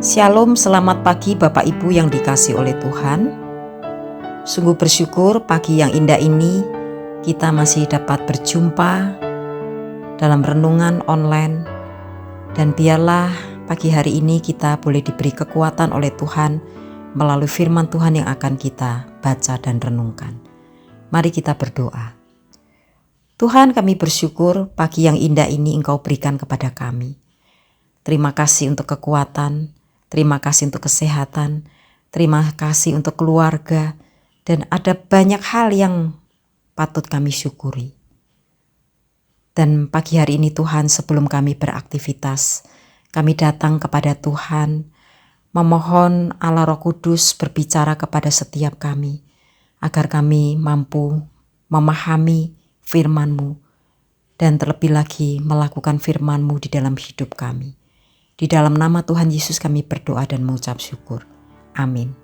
Shalom, selamat pagi Bapak Ibu yang dikasihi oleh Tuhan. Sungguh bersyukur pagi yang indah ini kita masih dapat berjumpa dalam renungan online. Dan biarlah pagi hari ini kita boleh diberi kekuatan oleh Tuhan melalui firman Tuhan yang akan kita baca dan renungkan. Mari kita berdoa. Tuhan, kami bersyukur pagi yang indah ini Engkau berikan kepada kami. Terima kasih untuk kekuatan, terima kasih untuk kesehatan, terima kasih untuk keluarga, dan ada banyak hal yang patut kami syukuri. Dan pagi hari ini Tuhan, sebelum kami beraktivitas, kami datang kepada Tuhan, memohon Allah Roh Kudus berbicara kepada setiap kami, agar kami mampu memahami firman-Mu, dan terlebih lagi melakukan firman-Mu di dalam hidup kami. Di dalam nama Tuhan Yesus kami berdoa dan mengucap syukur. Amin.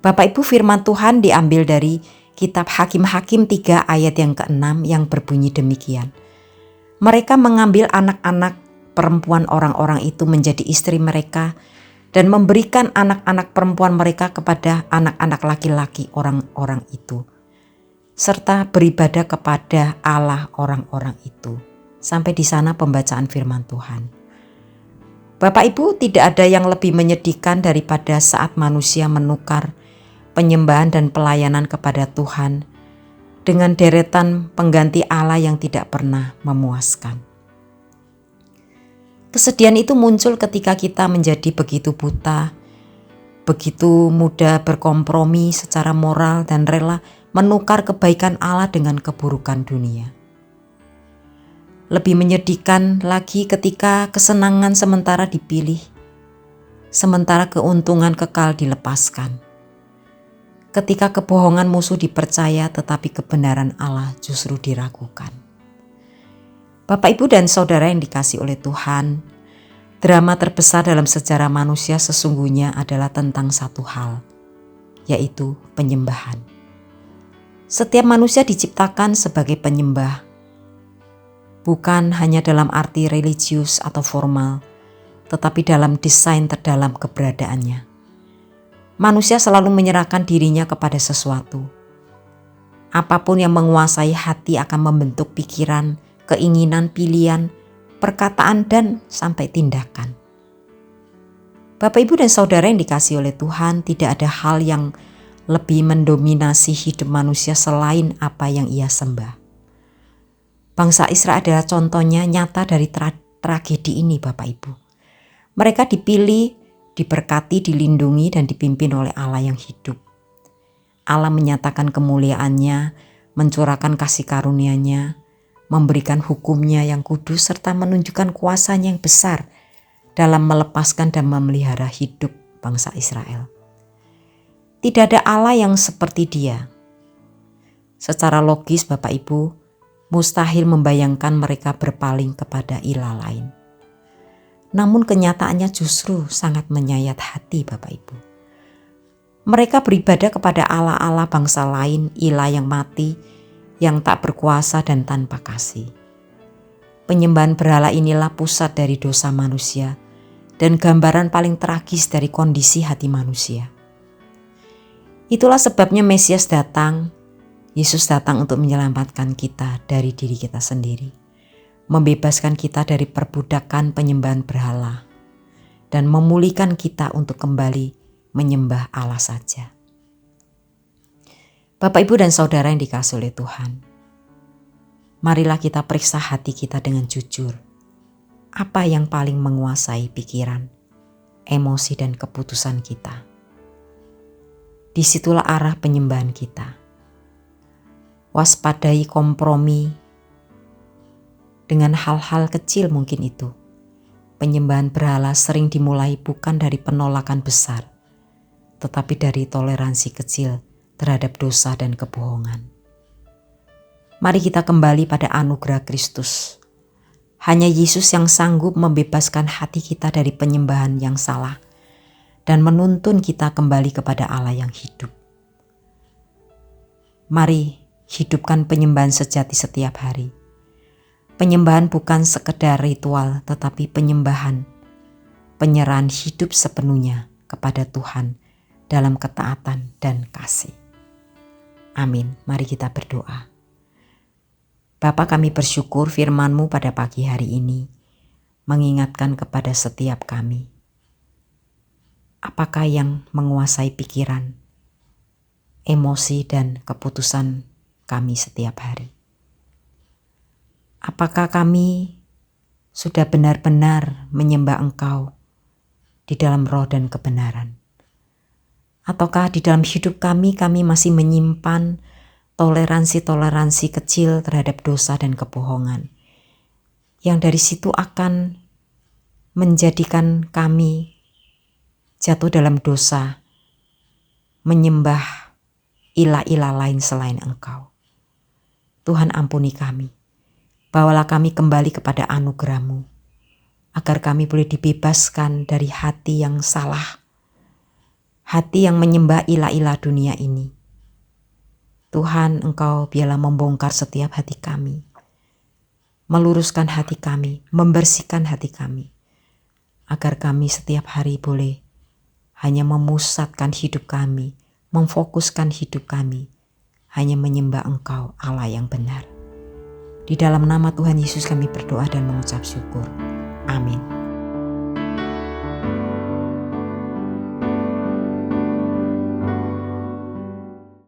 Bapak Ibu, firman Tuhan diambil dari kitab Hakim-Hakim 3 ayat yang ke-6 yang berbunyi demikian. Mereka mengambil anak-anak perempuan orang-orang itu menjadi istri mereka dan memberikan anak-anak perempuan mereka kepada anak-anak laki-laki orang-orang itu, serta beribadah kepada Allah orang-orang itu. Sampai di sana pembacaan firman Tuhan. Bapak Ibu, tidak ada yang lebih menyedihkan daripada saat manusia menukar penyembahan dan pelayanan kepada Tuhan dengan deretan pengganti Allah yang tidak pernah memuaskan. Kesedihan itu muncul ketika kita menjadi begitu buta, begitu mudah berkompromi secara moral dan rela menukar kebaikan Allah dengan keburukan dunia. Lebih menyedihkan lagi ketika kesenangan sementara dipilih, sementara keuntungan kekal dilepaskan. Ketika kebohongan musuh dipercaya tetapi kebenaran Allah justru diragukan. Bapak, Ibu, dan Saudara yang dikasihi oleh Tuhan, drama terbesar dalam sejarah manusia sesungguhnya adalah tentang satu hal, yaitu penyembahan. Setiap manusia diciptakan sebagai penyembah, bukan hanya dalam arti religius atau formal, tetapi dalam desain terdalam keberadaannya. Manusia selalu menyerahkan dirinya kepada sesuatu. Apapun yang menguasai hati akan membentuk pikiran, keinginan, pilihan, perkataan, dan sampai tindakan. Bapak, Ibu, dan Saudara yang dikasihi oleh Tuhan, tidak ada hal yang lebih mendominasi hidup manusia selain apa yang ia sembah. Bangsa Israel adalah contohnya nyata dari tragedi ini, Bapak Ibu. Mereka dipilih, diberkati, dilindungi, dan dipimpin oleh Allah yang hidup. Allah menyatakan kemuliaannya, mencurahkan kasih karunia-Nya, memberikan hukum-Nya yang kudus, serta menunjukkan kuasa-Nya yang besar dalam melepaskan dan memelihara hidup bangsa Israel. Tidak ada Allah yang seperti Dia. Secara logis, Bapak Ibu, mustahil membayangkan mereka berpaling kepada ilah lain. Namun kenyataannya justru sangat menyayat hati, Bapak Ibu. Mereka beribadah kepada Allah-Allah bangsa lain, ilah yang mati, yang tak berkuasa dan tanpa kasih. Penyembahan berhala inilah pusat dari dosa manusia dan gambaran paling tragis dari kondisi hati manusia. Itulah sebabnya Mesias datang. Yesus datang untuk menyelamatkan kita dari diri kita sendiri, membebaskan kita dari perbudakan penyembahan berhala, dan memulihkan kita untuk kembali menyembah Allah saja. Bapak, Ibu, dan Saudara yang dikasihi oleh Tuhan, marilah kita periksa hati kita dengan jujur. Apa yang paling menguasai pikiran, emosi, dan keputusan kita? Disitulah arah penyembahan kita. Waspadai kompromi dengan hal-hal kecil mungkin itu. Penyembahan berhala sering dimulai bukan dari penolakan besar, tetapi dari toleransi kecil terhadap dosa dan kebohongan. Mari kita kembali pada anugerah Kristus. Hanya Yesus yang sanggup membebaskan hati kita dari penyembahan yang salah dan menuntun kita kembali kepada Allah yang hidup. Mari hidupkan penyembahan sejati setiap hari. Penyembahan bukan sekedar ritual, tetapi penyembahan penyerahan hidup sepenuhnya kepada Tuhan dalam ketaatan dan kasih. Amin. Mari kita berdoa. Bapa, kami bersyukur firman-Mu pada pagi hari ini mengingatkan kepada setiap kami. Apakah yang menguasai pikiran, emosi, dan keputusan kami setiap hari? Apakah kami sudah benar-benar menyembah Engkau di dalam roh dan kebenaran? Ataukah di dalam hidup kami masih menyimpan toleransi-toleransi kecil terhadap dosa dan kebohongan, yang dari situ akan menjadikan kami jatuh dalam dosa, menyembah ilah-ilah lain selain Engkau. Tuhan, ampuni kami. Bawalah kami kembali kepada anugerah-Mu, agar kami boleh dibebaskan dari hati yang salah, hati yang menyembah ilah-ilah dunia ini. Tuhan, Engkau biarlah membongkar setiap hati kami, meluruskan hati kami, membersihkan hati kami, agar kami setiap hari boleh hanya memusatkan hidup kami, memfokuskan hidup kami, hanya menyembah Engkau Allah yang benar. Di dalam nama Tuhan Yesus kami berdoa dan mengucap syukur. Amin.